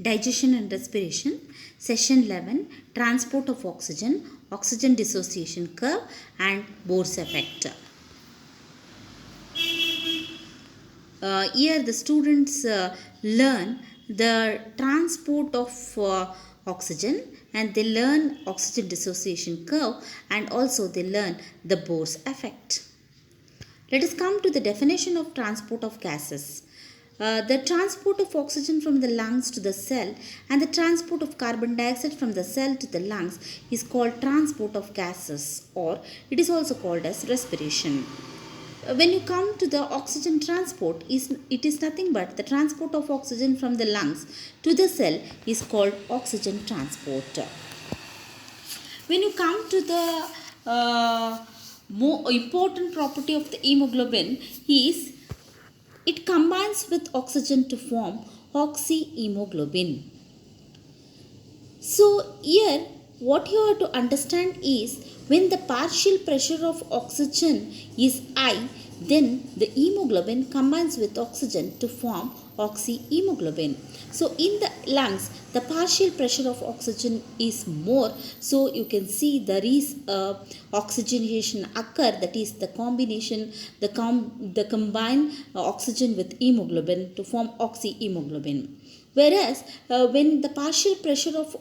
Digestion and respiration. Session 11. Transport of oxygen, oxygen dissociation curve and Bohr's effect. Here the students learn the transport of oxygen, and they learn oxygen dissociation curve, and also they learn the Bohr's effect. Let us come to the definition of transport of gases. The transport of oxygen from the lungs to the cell and the transport of carbon dioxide from the cell to the lungs is called transport of gases, or it is also called as respiration. When you come to the oxygen transport, it is nothing but the transport of oxygen from the lungs to the cell is called oxygen transport. When you come to the more important property of the hemoglobin is it combines with oxygen to form oxyhemoglobin. So here what you have to understand is when the partial pressure of oxygen is high, then the hemoglobin combines with oxygen to form oxyhemoglobin. So in the lungs, the partial pressure of oxygen is more. So you can see there is a oxygenation occur, that is the combination, the combined oxygen with hemoglobin to form oxyhemoglobin. Whereas when the partial pressure of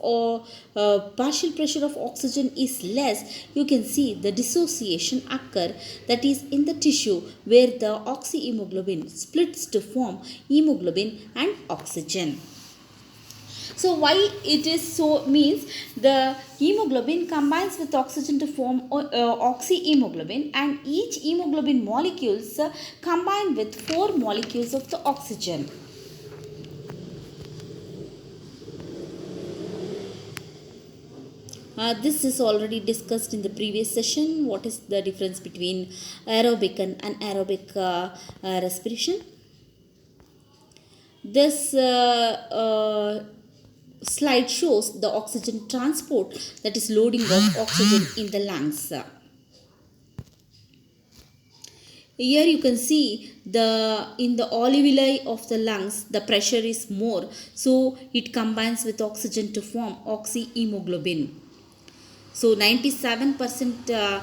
oxygen is less, you can see the dissociation occur, that is in the tissue where the oxyhemoglobin splits to form hemoglobin and oxygen. So why it is so means the hemoglobin combines with oxygen to form oxyhemoglobin, and each hemoglobin molecules combine with 4 molecules of the oxygen. This is already discussed in the previous session. What is the difference between aerobic and anaerobic respiration? This slide shows the oxygen transport, that is loading of oxygen in the lungs. Here you can see in the alveoli of the lungs the pressure is more, so it combines with oxygen to form oxyhemoglobin. So 97%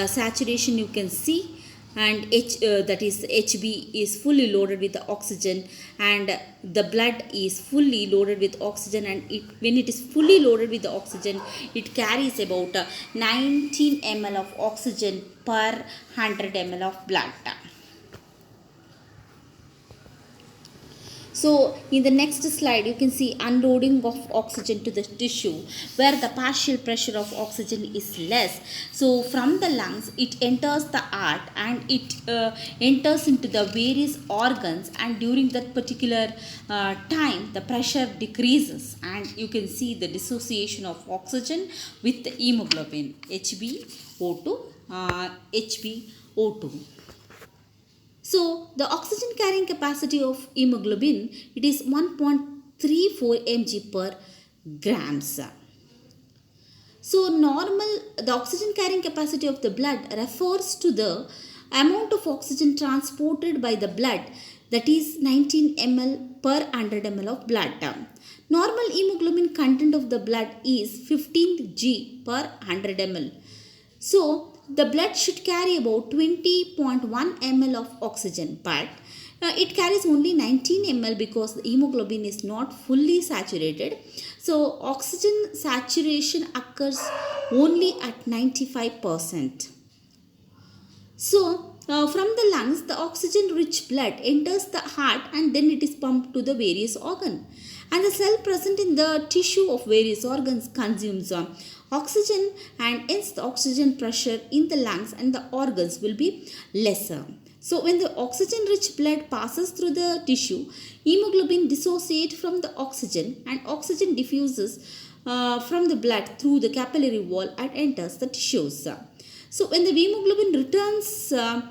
saturation you can see, and that is Hb is fully loaded with the oxygen, and the blood is fully loaded with oxygen, and when it is fully loaded with the oxygen, it carries about 19 ml of oxygen per 100 ml of blood. So in the next slide you can see unloading of oxygen to the tissue where the partial pressure of oxygen is less. So from the lungs it enters the heart and it enters into the various organs, and during that particular time the pressure decreases, and you can see the dissociation of oxygen with the hemoglobin HbO2 HbO2. So the oxygen carrying capacity of hemoglobin, it is 1.34 mg per grams. So the oxygen carrying capacity of the blood refers to the amount of oxygen transported by the blood, that is 19 ml per 100 ml of blood. Normal hemoglobin content of the blood is 15 g per 100 ml. So the blood should carry about 20.1 ml of oxygen, but it carries only 19 ml because the hemoglobin is not fully saturated. So oxygen saturation occurs only at 95%. So from the lungs, the oxygen rich blood enters the heart and then it is pumped to the various organs. And the cell present in the tissue of various organs consumes oxygen, and hence the oxygen pressure in the lungs and the organs will be lesser. So when the oxygen rich blood passes through the tissue, hemoglobin dissociates from the oxygen and oxygen diffuses from the blood through the capillary wall and enters the tissues. So when the hemoglobin returns to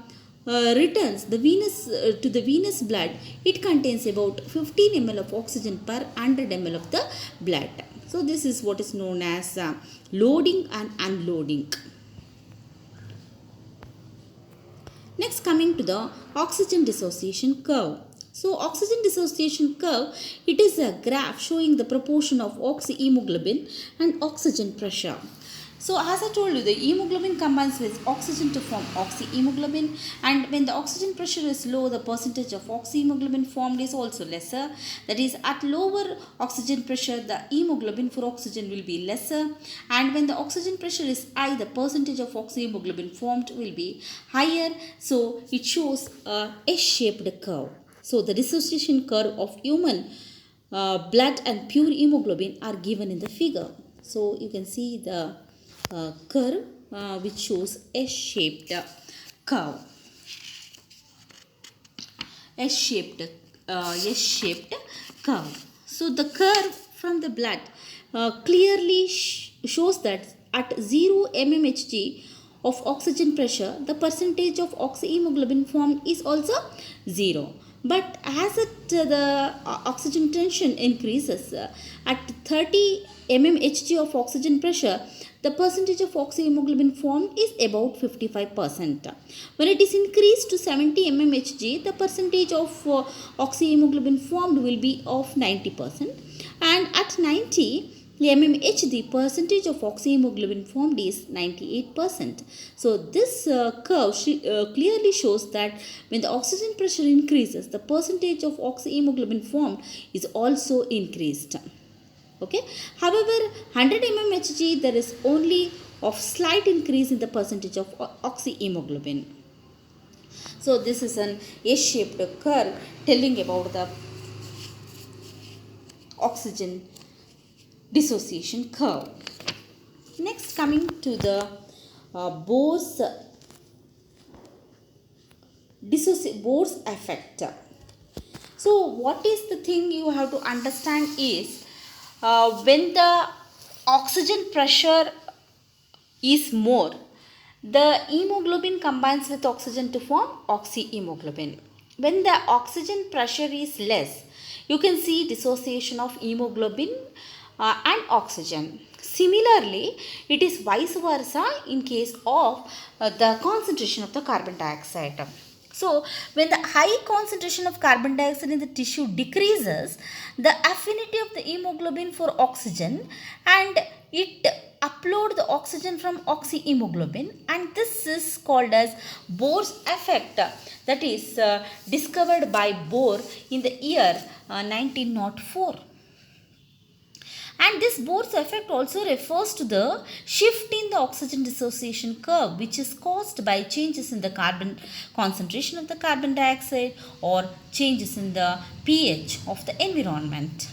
the venous blood, it contains about 15 ml of oxygen per 100 ml of the blood. So this is what is known as loading and unloading. Next, coming to the oxygen dissociation curve. So oxygen dissociation curve, it is a graph showing the proportion of oxyhemoglobin and oxygen pressure. So as I told you, the hemoglobin combines with oxygen to form oxyhemoglobin, and when the oxygen pressure is low, the percentage of oxyhemoglobin formed is also lesser. That is, at lower oxygen pressure, the hemoglobin for oxygen will be lesser, and when the oxygen pressure is high, the percentage of oxyhemoglobin formed will be higher. So it shows a S-shaped curve. So the dissociation curve of human blood and pure hemoglobin are given in the figure. So you can see the curve which shows S-shaped curve. S-shaped curve. So the curve from the blood clearly shows that at 0 mmHg of oxygen pressure, the percentage of oxyhemoglobin formed is also 0. But as the oxygen tension increases, at 30 mmHg of oxygen pressure, the percentage of oxyhemoglobin formed is about 55%. When it is increased to 70 mmHg, the percentage of oxyhemoglobin formed will be of 90%. And at 90 mmHg, the percentage of oxyhemoglobin formed is 98%. So this curve clearly shows that when the oxygen pressure increases, the percentage of oxyhemoglobin formed is also increased. Okay. However, 100 mmHg, there is only of slight increase in the percentage of oxyhemoglobin. So this is an S-shaped curve telling about the oxygen dissociation curve. Next, coming to the Bohr's effect. So what is the thing you have to understand is when the oxygen pressure is more, the hemoglobin combines with oxygen to form oxyhemoglobin. When the oxygen pressure is less, you can see dissociation of hemoglobin and oxygen. Similarly, it is vice versa in case of the concentration of the carbon dioxide. So, when the high concentration of carbon dioxide in the tissue decreases, the affinity of the hemoglobin for oxygen, and it upload the oxygen from oxyhemoglobin, and this is called as Bohr's effect, that is discovered by Bohr in the year 1904. And this Bohr's effect also refers to the shift in the oxygen dissociation curve, which is caused by changes in the carbon concentration of the carbon dioxide or changes in the pH of the environment.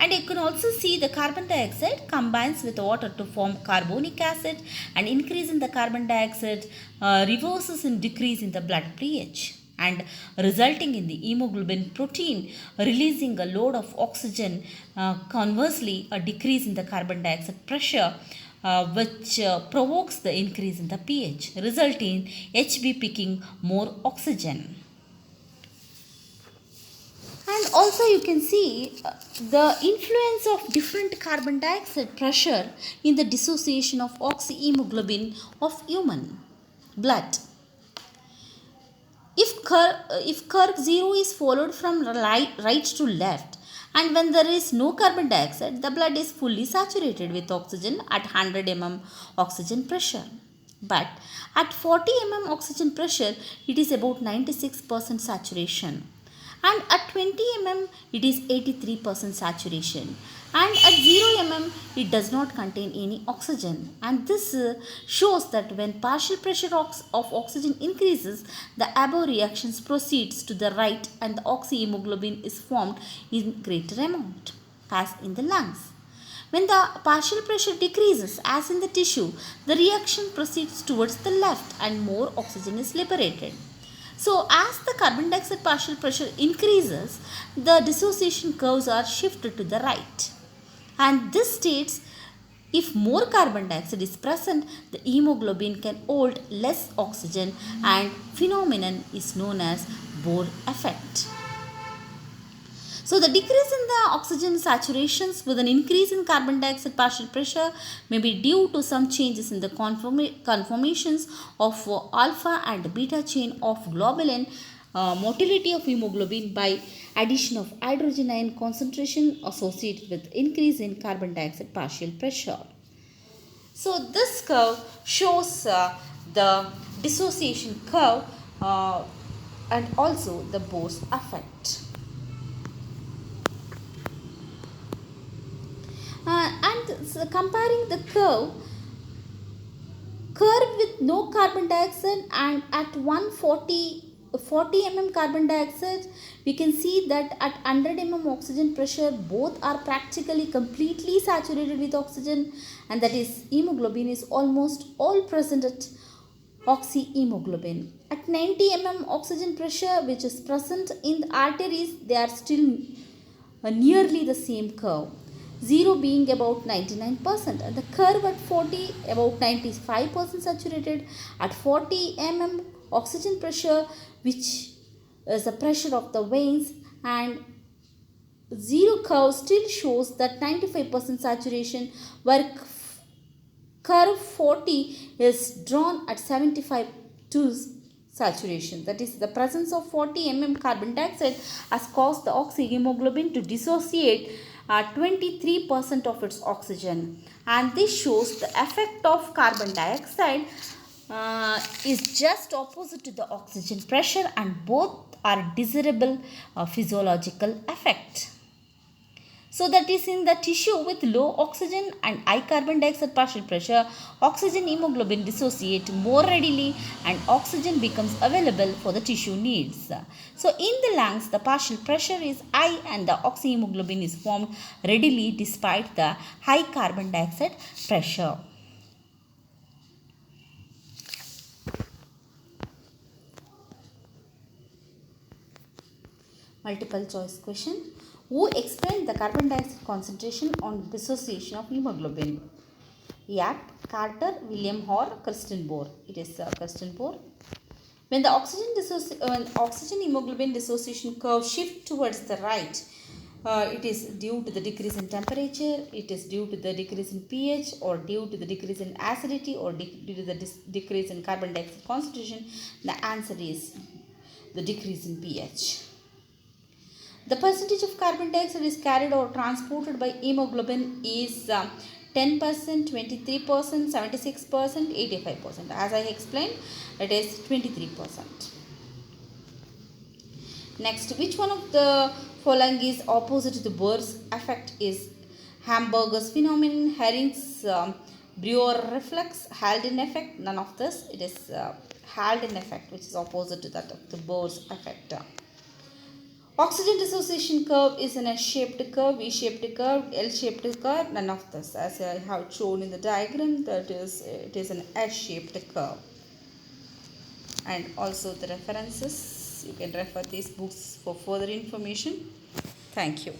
And you can also see the carbon dioxide combines with water to form carbonic acid, and increase in the carbon dioxide reverses in decrease in the blood pH, and resulting in the hemoglobin protein releasing a load of oxygen, conversely a decrease in the carbon dioxide pressure, which provokes the increase in the pH, resulting in HB picking more oxygen. And also you can see the influence of different carbon dioxide pressure in the dissociation of oxyhemoglobin of human blood. If curve 0 is followed from right to left, and when there is no carbon dioxide, the blood is fully saturated with oxygen at 100 mm oxygen pressure. But at 40 mm oxygen pressure, it is about 96% saturation. And at 20 mm, it is 83% saturation. And at 0 mm, it does not contain any oxygen. And this shows that when partial pressure of oxygen increases, the above reactions proceeds to the right, and the oxyhemoglobin is formed in greater amount, as in the lungs. When the partial pressure decreases, as in the tissue, the reaction proceeds towards the left and more oxygen is liberated. So, as the carbon dioxide partial pressure increases, the dissociation curves are shifted to the right. And this states if more carbon dioxide is present, the hemoglobin can hold less oxygen, and phenomenon is known as Bohr effect. So the decrease in the oxygen saturations with an increase in carbon dioxide partial pressure may be due to some changes in the conformations of alpha and beta chain of globulin motility of hemoglobin by addition of hydrogen ion concentration associated with increase in carbon dioxide partial pressure. So this curve shows the dissociation curve and also the Bose effect. And so comparing the curve with no carbon dioxide and at 40 mm carbon dioxide, we can see that at 100 mm oxygen pressure both are practically completely saturated with oxygen, and that is hemoglobin is almost all present at oxyhemoglobin. At 90 mm oxygen pressure, which is present in the arteries, they are still nearly the same curve, 0 being about 99% and the curve at 40 about 95% saturated. At 40 mm oxygen pressure, which is the pressure of the veins, and 0 curve still shows that 95% saturation, where curve 40 is drawn at 75 to saturation. That is, the presence of 40 mm carbon dioxide has caused the oxyhemoglobin to dissociate 23% of its oxygen, and this shows the effect of carbon dioxide is just opposite to the oxygen pressure, and both are desirable physiological effect. So that is, in the tissue with low oxygen and high carbon dioxide partial pressure, oxygen hemoglobin dissociate more readily and oxygen becomes available for the tissue needs. So in the lungs, the partial pressure is high and the oxyhemoglobin is formed readily despite the high carbon dioxide pressure. Multiple choice question. Who explained the carbon dioxide concentration on dissociation of hemoglobin? Yap, Carter, William Hoare, Kirsten Bohr. It is Kirsten Bohr. When the oxygen hemoglobin dissociation curve shifts towards the right, it is due to the decrease in temperature, it is due to the decrease in pH, or due to the decrease in acidity, or due to the decrease in carbon dioxide concentration. The answer is the decrease in pH. The percentage of carbon dioxide is carried or transported by hemoglobin is 10%, 23%, 76%, 85%. As I explained, it is 23%. Next, which one of the following is opposite to the Bohr's effect is Hamburger's phenomenon, Herring's Breuer reflex, Haldane effect? None of this. It is Haldane effect, which is opposite to that of the Bohr's effect. Oxygen dissociation curve is an S-shaped curve, V-shaped curve, L-shaped curve. None of this. As I have shown in the diagram, that is, it is an S-shaped curve. And also the references. You can refer these books for further information. Thank you.